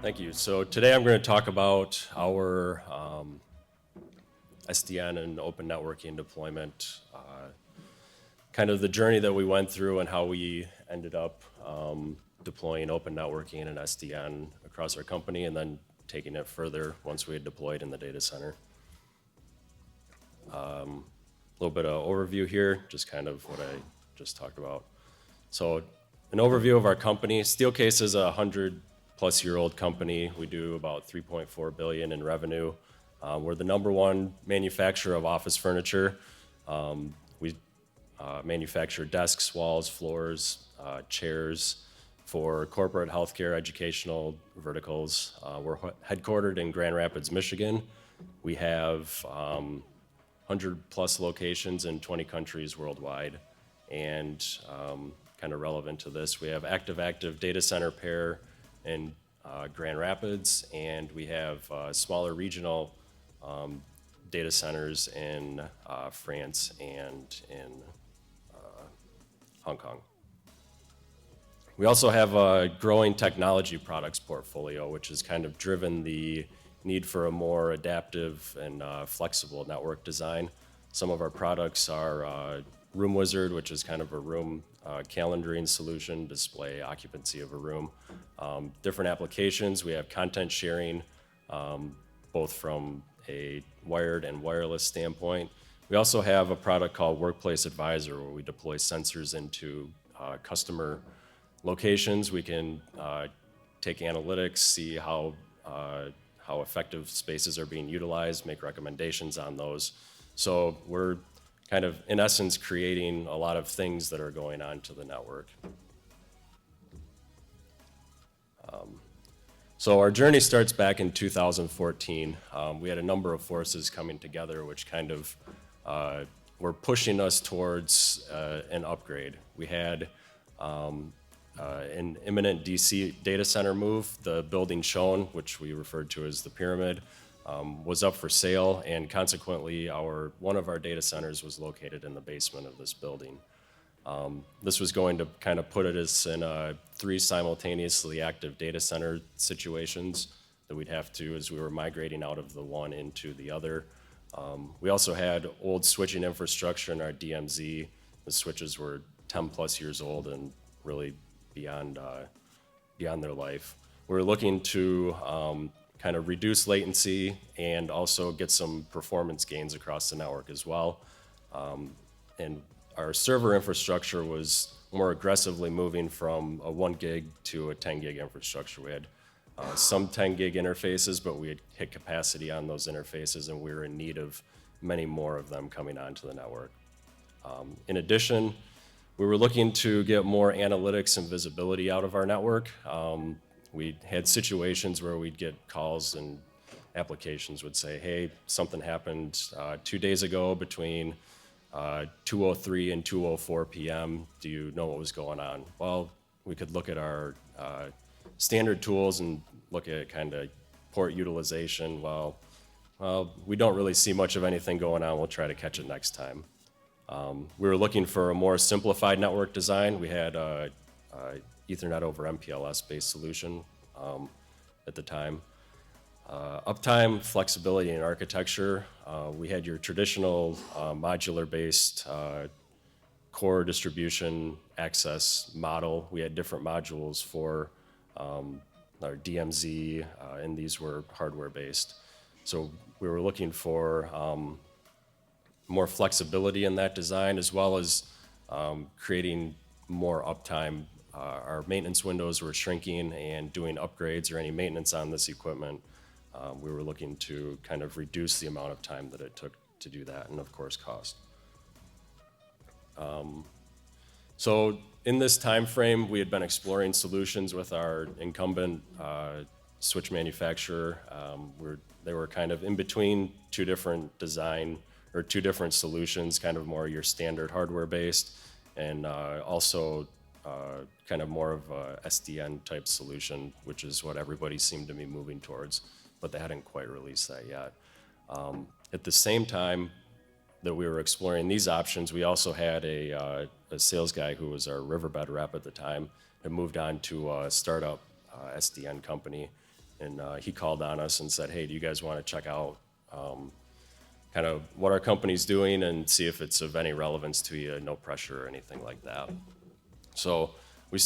Thank you. So today I'm going to talk about our SDN and open networking deployment, kind of the journey that we went through and how we ended up deploying open networking and SDN across our company, and then taking it further once we had deployed in the data center. A little bit of overview here, just kind of what I just talked about. So an overview of our company. Steelcase is a 100-plus-year-old company. We do about $3.4 billion in revenue. We're the #1 manufacturer of office furniture. We manufacture desks, walls, floors, chairs for corporate, healthcare, educational verticals. We're headquartered in Grand Rapids, Michigan. We have 100-plus locations in 20 countries worldwide. And kind of relevant to this, we have active data center pair in Grand Rapids, and we have smaller regional data centers in France and in Hong Kong. We also have a growing technology products portfolio, which has kind of driven the need for a more adaptive and flexible network design. Some of our products are Room Wizard, which is kind of a room calendaring solution, display occupancy of a room. Different applications, we have content sharing, both from a wired and wireless standpoint. We also have a product called Workplace Advisor, where we deploy sensors into customer locations. We can take analytics, see how effective spaces are being utilized, make recommendations on those. So we're kind of, in essence, creating a lot of things that are going on to the network. So our journey starts back in 2014. We had a number of forces coming together which kind of were pushing us towards an upgrade. We had an imminent DC data center move. The building shown, which we referred to as the pyramid, was up for sale, and consequently one of our data centers was located in the basement of this building. This was going to kind of put us in 3 simultaneously active data center situations that we'd have to, as we were migrating out of the one into the other. We also had old switching infrastructure in our DMZ. The switches were 10 plus years old and really beyond their life. We're looking to kind of reduce latency and also get some performance gains across the network as well. And our server infrastructure was more aggressively moving from a 1 gig to a 10 gig infrastructure. We had some 10 gig interfaces, but we had hit capacity on those interfaces, and we were in need of many more of them coming onto the network. In addition, we were looking to get more analytics and visibility out of our network. We had situations where we'd get calls and applications would say, hey, something happened 2 days ago between 2:03 and 2:04 p.m. Do you know what was going on? Well, we could look at our standard tools and look at kind of port utilization. Well, we don't really see much of anything going on. We'll try to catch it next time. We were looking for a more simplified network design. We had Ethernet over MPLS-based solution at the time. Uptime, flexibility, and architecture. We had your traditional modular-based core distribution access model. We had different modules for our DMZ, and these were hardware-based. So we were looking for more flexibility in that design, as well as creating more uptime. Our maintenance windows were shrinking, and doing upgrades or any maintenance on this equipment, we were looking to kind of reduce the amount of time that it took to do that, and of course cost. So in this time frame, we had been exploring solutions with our incumbent switch manufacturer. They were kind of in between 2 different design or 2 different solutions, kind of more your standard hardware-based, and also kind of more of a SDN type solution, which is what everybody seemed to be moving towards, but they hadn't quite released that yet. At the same time that we were exploring these options, we also had a sales guy who was our Riverbed rep at the time, had moved on to a startup SDN company, and he called on us and said, hey, do you guys want to check out kind of what our company's doing and see if it's of any relevance to you, no pressure or anything like that. So we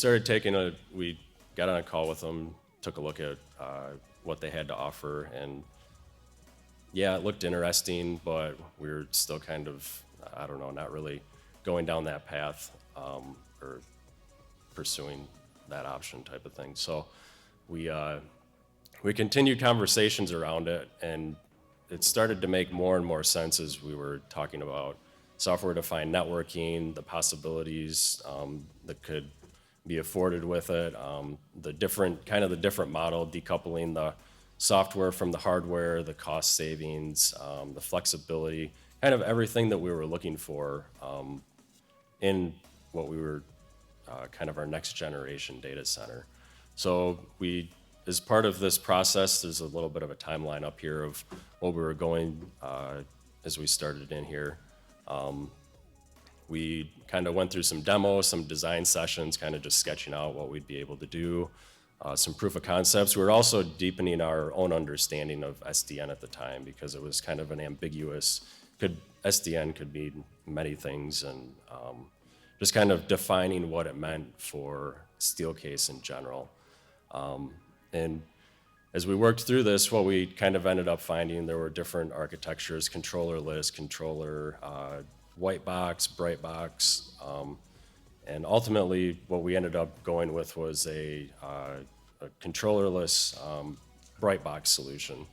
got on a call with them, took a look at what they had to offer, and yeah, it looked interesting, but we were still kind of, I don't know, not really going down that path or pursuing that option type of thing. So we continued conversations around it, and it started to make more and more sense as we were talking about software-defined networking, the possibilities that could be afforded with it, the different model, decoupling the software from the hardware, the cost savings, the flexibility, kind of everything that we were looking for in what we were kind of our next generation data center. So as part of this process, there's a little bit of a timeline up here of what we were going as we started in here. We kind of went through some demos, some design sessions, kind of just sketching out what we'd be able to do, some proof of concepts. We were also deepening our own understanding of SDN at the time because it was kind of an ambiguous, SDN could mean many things, and just kind of defining what it meant for Steelcase in general. And as we worked through this, what we kind of ended up finding, there were different architectures, controller-less, controller, white box, bright box, and ultimately what we ended up going with was a controller-less bright box solution.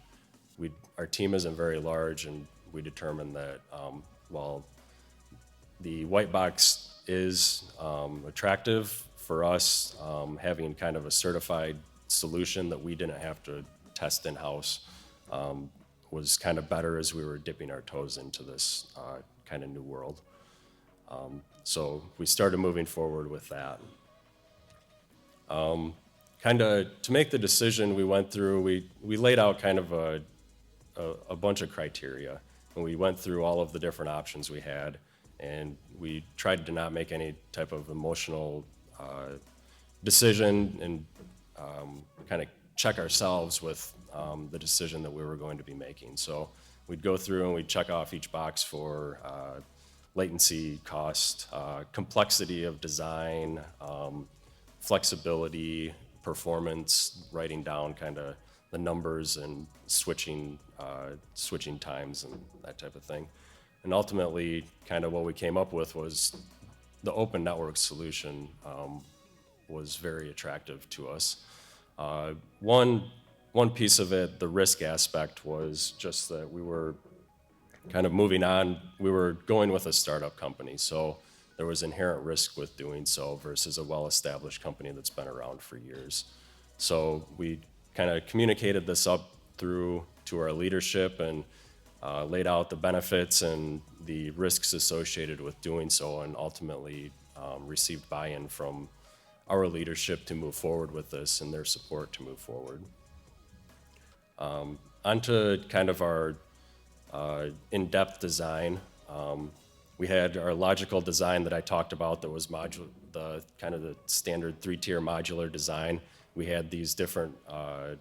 Our team isn't very large, and we determined that while the white box is attractive for us, having kind of a certified solution that we didn't have to test in-house was kind of better as we were dipping our toes into this kind of new world. So we started moving forward with that. Kind of to make the decision, we went through, we laid out kind of a bunch of criteria, and we went through all of the different options we had, and we tried to not make any type of emotional decision and kind of check ourselves with the decision that we were going to be making. So we'd go through and we'd check off each box for latency, cost, complexity of design, flexibility, performance, writing down kind of the numbers and switching times and that type of thing. And ultimately, kind of what we came up with was the open network solution was very attractive to us. One piece of it, the risk aspect, was just that we were kind of moving on. We were going with a startup company, so there was inherent risk with doing so versus a well-established company that's been around for years. So we kind of communicated this up through to our leadership and laid out the benefits and the risks associated with doing so, and ultimately received buy-in from our leadership to move forward with this and their support to move forward. Onto kind of our in-depth design. We had our logical design that I talked about that was the standard 3-tier modular design. We had these different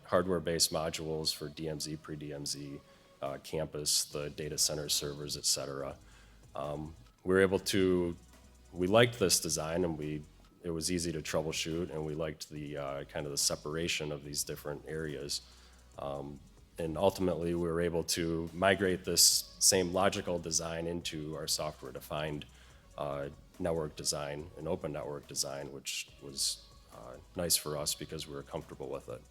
hardware-based modules for DMZ, pre-DMZ, campus, the data center servers, et cetera. We liked this design, and it was easy to troubleshoot, and we liked the kind of the separation of these different areas. And ultimately, we were able to migrate this same logical design into our software-defined network design, an open network design, which was nice for us because we were comfortable with it.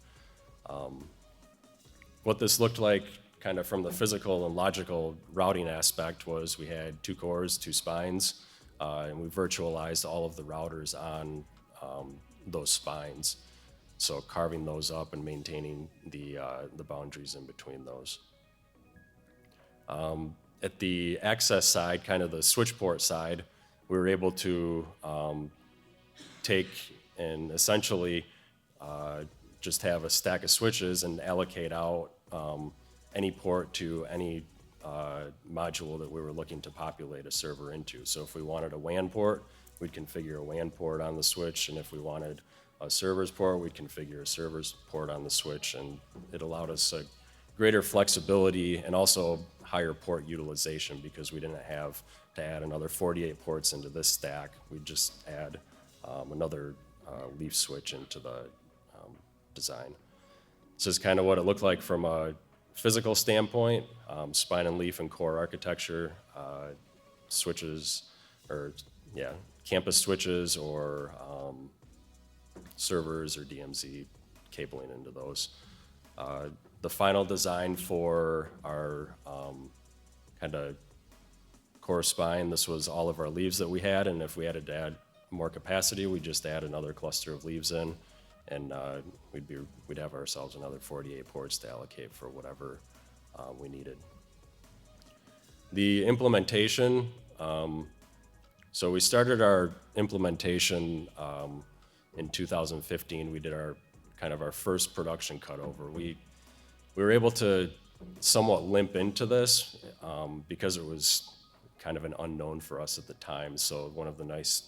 What this looked like kind of from the physical and logical routing aspect was we had 2 cores, 2 spines, and we virtualized all of the routers on those spines. So carving those up and maintaining the boundaries in between those. At the access side, kind of the switch port side, we were able to take and essentially just have a stack of switches and allocate out any port to any module that we were looking to populate a server into. So if we wanted a WAN port, we'd configure a WAN port on the switch, and if we wanted a server's port, we'd configure a server's port on the switch, and it allowed us a greater flexibility and also higher port utilization because we didn't have to add another 48 ports into this stack. We'd just add another leaf switch into the design. This is kind of what it looked like from a physical standpoint, spine and leaf and core architecture, switches, or campus switches or servers or DMZ cabling into those. The final design for our kind of core spine, this was all of our leaves that we had, and if we had to add more capacity, we'd just add another cluster of leaves in, and we'd have ourselves another 48 ports to allocate for whatever we needed. The implementation, so we started our implementation in 2015. We did our first production cutover. We were able to somewhat limp into this because it was kind of an unknown for us at the time. So one of the nice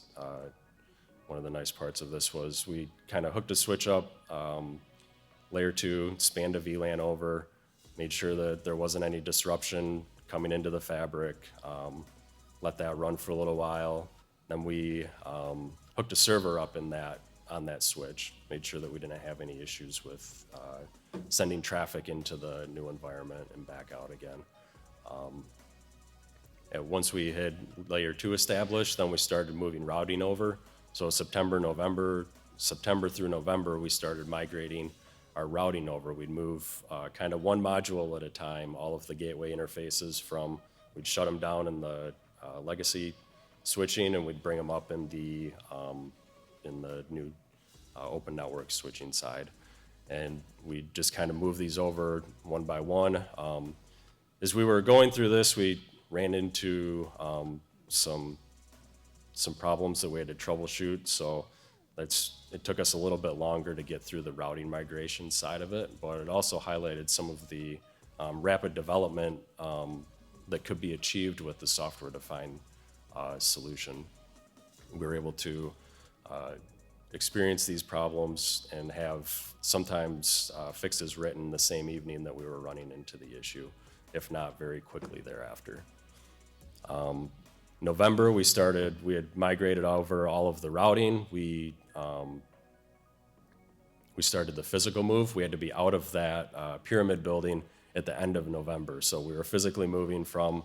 parts of this was we kind of hooked a switch up, layer 2, spanned a VLAN over, made sure that there wasn't any disruption coming into the fabric, let that run for a little while. Then we hooked a server up on that switch, made sure that we didn't have any issues with sending traffic into the new environment and back out again. And once we had layer 2 established, then we started moving routing over. So September through November, we started migrating our routing over. We'd move kind of one module at a time, all of the gateway interfaces we'd shut them down in the legacy switching, and we'd bring them up in the new open network switching side. And we just kind of move these over one by one. As we were going through this, we ran into some problems that we had to troubleshoot. So it took us a little bit longer to get through the routing migration side of it, but it also highlighted some of the rapid development that could be achieved with the software-defined solution. We were able to experience these problems and have sometimes fixes written the same evening that we were running into the issue, if not very quickly thereafter. November, we had migrated over all of the routing. We started the physical move. We had to be out of that pyramid building at the end of November. So we were physically moving from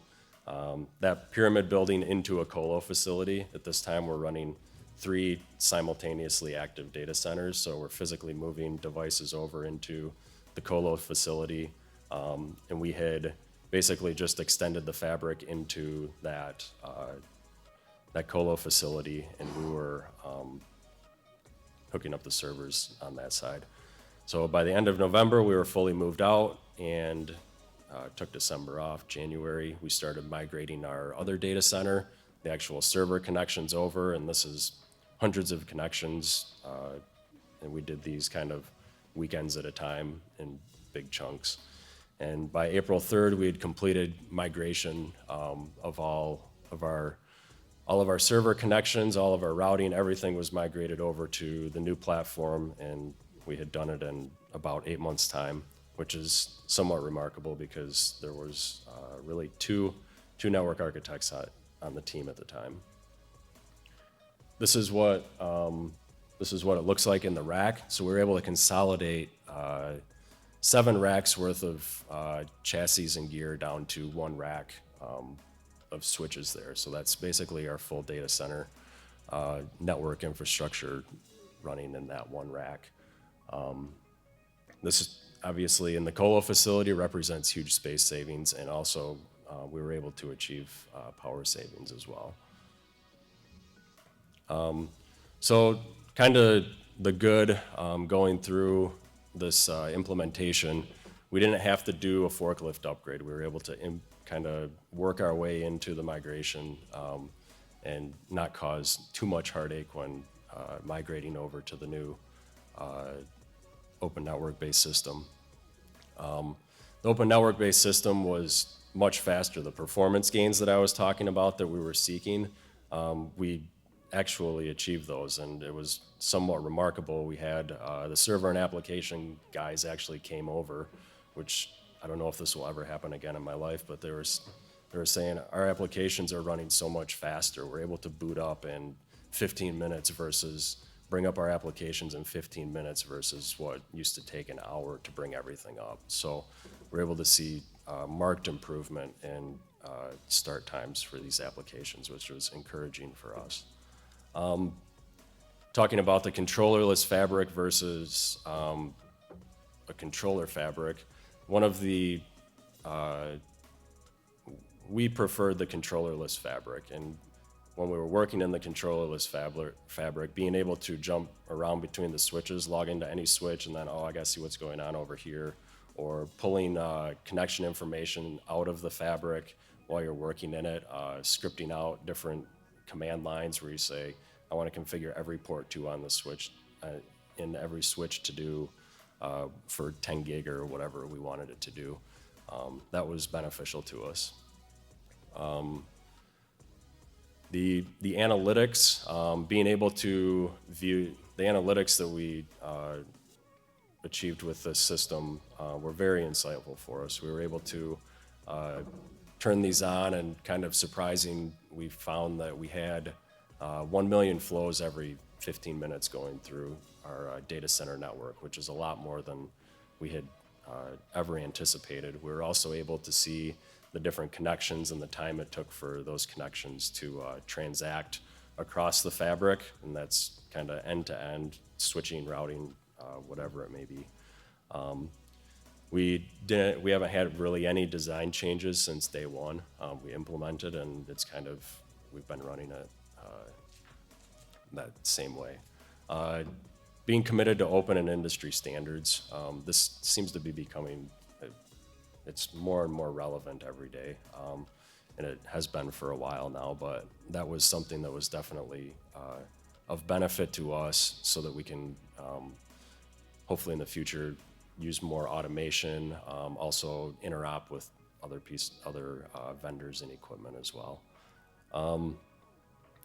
that pyramid building into a colo facility. At this time, we're running 3 simultaneously active data centers. So we're physically moving devices over into the colo facility. And we had basically just extended the fabric into that colo facility, and we were hooking up the servers on that side. So by the end of November, we were fully moved out and took December off. January, we started migrating our other data center, the actual server connections over, and this is hundreds of connections, and we did these kind of weekends at a time in big chunks. And by April 3rd, we had completed migration of all of our server connections, all of our routing, everything was migrated over to the new platform, and we had done it in about 8 months' time, which is somewhat remarkable because there was really two network architects on the team at the time. This is what it looks like in the rack. So we were able to consolidate 7 racks worth of chassis and gear down to 1 rack of switches there. So that's basically our full data center network infrastructure running in that 1 rack. This is obviously in the colo facility represents huge space savings, and also we were able to achieve power savings as well. So kind of the good going through this implementation, we didn't have to do a forklift upgrade. We were able to kind of work our way into the migration and not cause too much heartache when migrating over to the new open network-based system. The open network-based system was much faster. The performance gains that I was talking about that we were seeking, we actually achieve those, and it was somewhat remarkable. We had the server and application guys actually came over, which I don't know if this will ever happen again in my life, but they were saying our applications are running so much faster. We're able to boot up in 15 minutes versus bring up our applications in 15 minutes versus what used to take an hour to bring everything up. So we're able to see marked improvement in start times for these applications, which was encouraging for us. Talking about the controllerless fabric versus a controller fabric, one of the we preferred the controllerless fabric, and when we were working in the controllerless fabric, being able to jump around between the switches, log into any switch, and then, oh, I gotta see what's going on over here, or pulling connection information out of the fabric while you're working in it, scripting out different command lines where you say, I want to configure every port 2 on the switch, in every switch to do for 10 gig or whatever we wanted it to do. That was beneficial to us. The analytics, being able to view the analytics that we achieved with this system were very insightful for us. We were able to turn these on, and kind of surprising, we found that we had 1 million flows every 15 minutes going through our data center network, which is a lot more than we had ever anticipated. We were also able to see the different connections and the time it took for those connections to transact across the fabric, and that's kind of end-to-end switching, routing, whatever it may be. We haven't had really any design changes since day one. We implemented, and it's kind of, we've been running it that same way. Being committed to open and industry standards, this seems to be becoming, it's more and more relevant every day, and it has been for a while now, but that was something that was definitely of benefit to us, so that we can hopefully in the future use more automation, also interop with other vendors and equipment as well.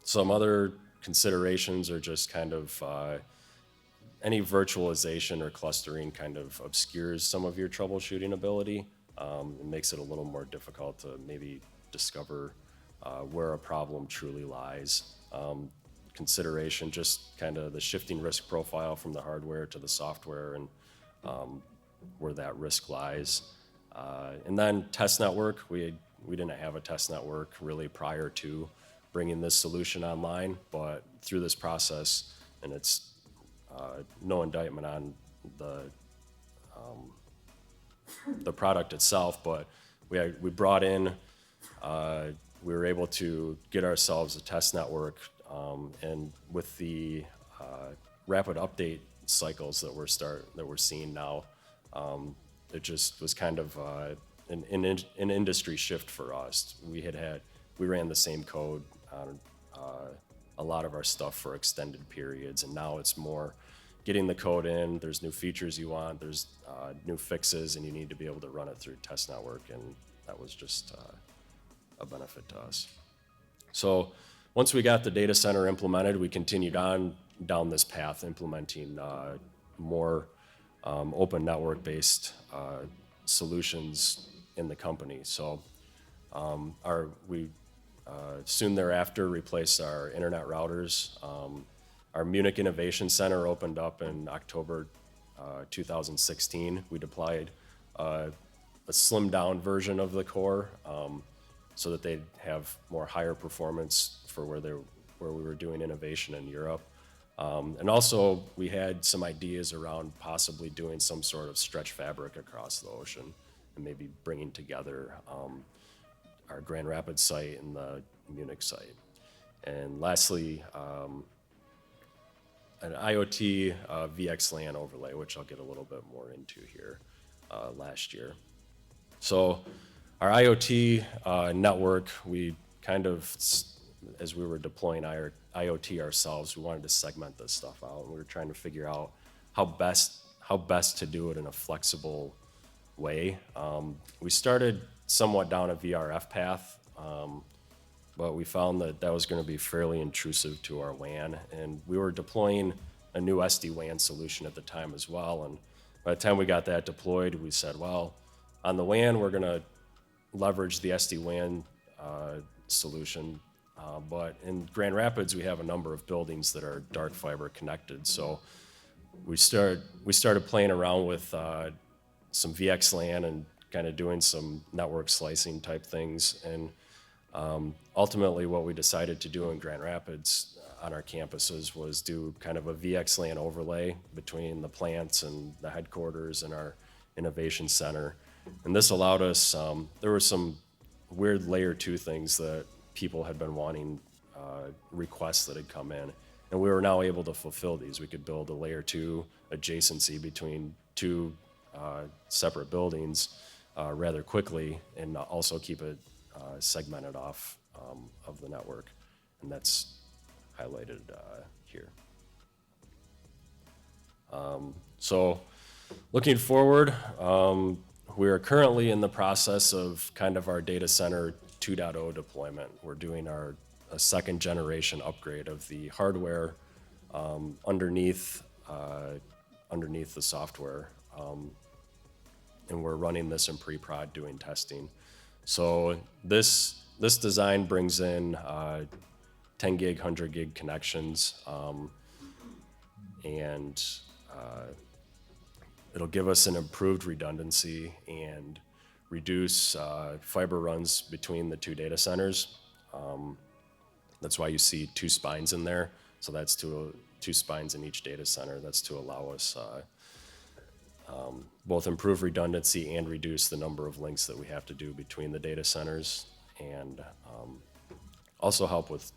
Some other considerations are just kind of any virtualization or clustering kind of obscures some of your troubleshooting ability. It makes it a little more difficult to maybe discover where a problem truly lies. Consideration, just kind of the shifting risk profile from the hardware to the software, and where that risk lies. And then test network, we didn't have a test network really prior to bringing this solution online, but through this process, and it's no indictment on the product itself, but we brought in, we were able to get ourselves a test network, and with the rapid update cycles that we're seeing now, it just was kind of an industry shift for us. We ran the same code on a lot of our stuff for extended periods, and now it's more getting the code in, there's new features you want, there's new fixes, and you need to be able to run it through test network, and that was just a benefit to us. So once we got the data center implemented, we continued on down this path, implementing more open network-based solutions in the company. So we soon thereafter replaced our internet routers. Our Munich Innovation Center opened up in October 2016. We deployed a slimmed down version of the core, so that they'd have more higher performance for where we were doing innovation in Europe. And also we had some ideas around possibly doing some sort of stretch fabric across the ocean, and maybe bringing together our Grand Rapids site and the Munich site. And lastly, an IoT VXLAN overlay, which I'll get a little bit more into here, last year. So our IoT network, we kind of, as we were deploying our IoT ourselves, we wanted to segment this stuff out, and we were trying to figure out how best to do it in a flexible way. We started somewhat down a VRF path, but we found that that was going to be fairly intrusive to our WAN, and we were deploying a new SD-WAN solution at the time as well. And by the time we got that deployed, we said, well, on the WAN, we're going to leverage the SD-WAN solution, but in Grand Rapids, we have a number of buildings that are dark fiber connected. So we started playing around with some VXLAN and kind of doing some network slicing type things. And ultimately, what we decided to do in Grand Rapids on our campuses was do kind of a VXLAN overlay between the plants and the headquarters and our innovation center. And this allowed us, there were some weird layer 2 things that people had been wanting, requests that had come in. And we were now able to fulfill these. We could build a layer 2 adjacency between two separate buildings rather quickly, and also keep it segmented off of the network. And that's highlighted here. So looking forward, we are currently in the process of kind of our data center 2.0 deployment. We're doing a second generation upgrade of the hardware underneath the software. And we're running this in pre-prod doing testing. So this design brings in 10 gig, 100 gig connections, and it'll give us an improved redundancy and reduce fiber runs between the two data centers. That's why you see 2 spines in there. So that's 2 spines in each data center. That's to allow us both improve redundancy and reduce the number of links that we have to do between the data centers, and also help with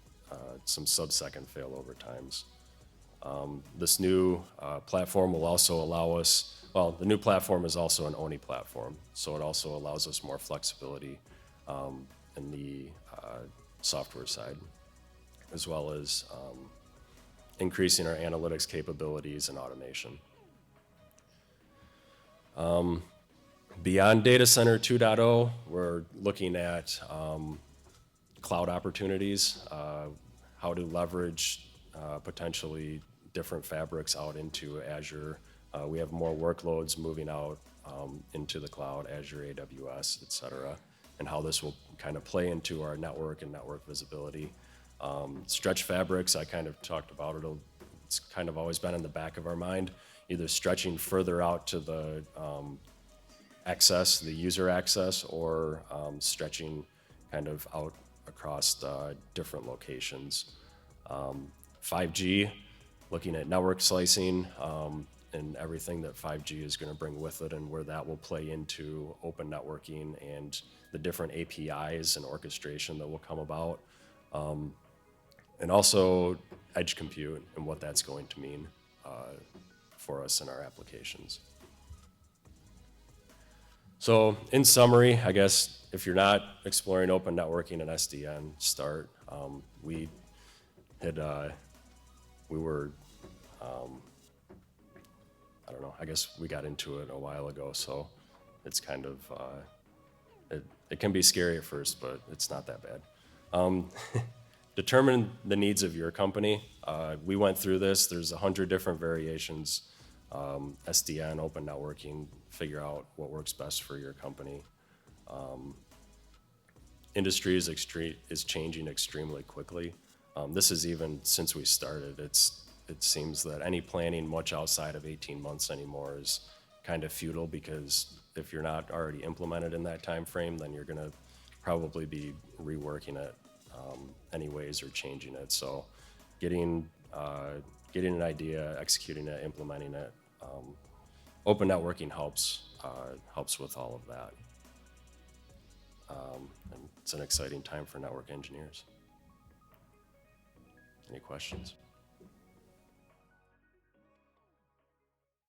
some sub-second failover times. This new platform will also allow us, well, the new platform is also an ONI platform, so it also allows us more flexibility in the software side, as well as increasing our analytics capabilities and automation. Beyond Data Center 2.0, we're looking at cloud opportunities, how to leverage potentially different fabrics out into Azure. We have more workloads moving out into the cloud, Azure, AWS, et cetera, and how this will kind of play into our network and network visibility. Stretch fabrics, I kind of talked about it. It's kind of always been in the back of our mind, either stretching further out to the the user access, or stretching kind of out across different locations. 5G, looking at network slicing and everything that 5G is going to bring with it, and where that will play into open networking and the different APIs and orchestration that will come about. And also edge compute and what that's going to mean for us in our applications. So in summary, I guess if you're not exploring open networking and SDN, start. We were, I don't know, I guess we got into it a while ago, so it's kind of, it can be scary at first, but it's not that bad. Determine the needs of your company. We went through this. There's 100 different variations. SDN, open networking, figure out what works best for your company. Industry is changing extremely quickly. This is even since we started. It seems that any planning much outside of 18 months anymore is kind of futile, because if you're not already implemented in that time frame, then you're going to probably be reworking it anyways, or changing it. So getting an idea, executing it, implementing it, open networking helps with all of that. And it's an exciting time for network engineers. Any questions?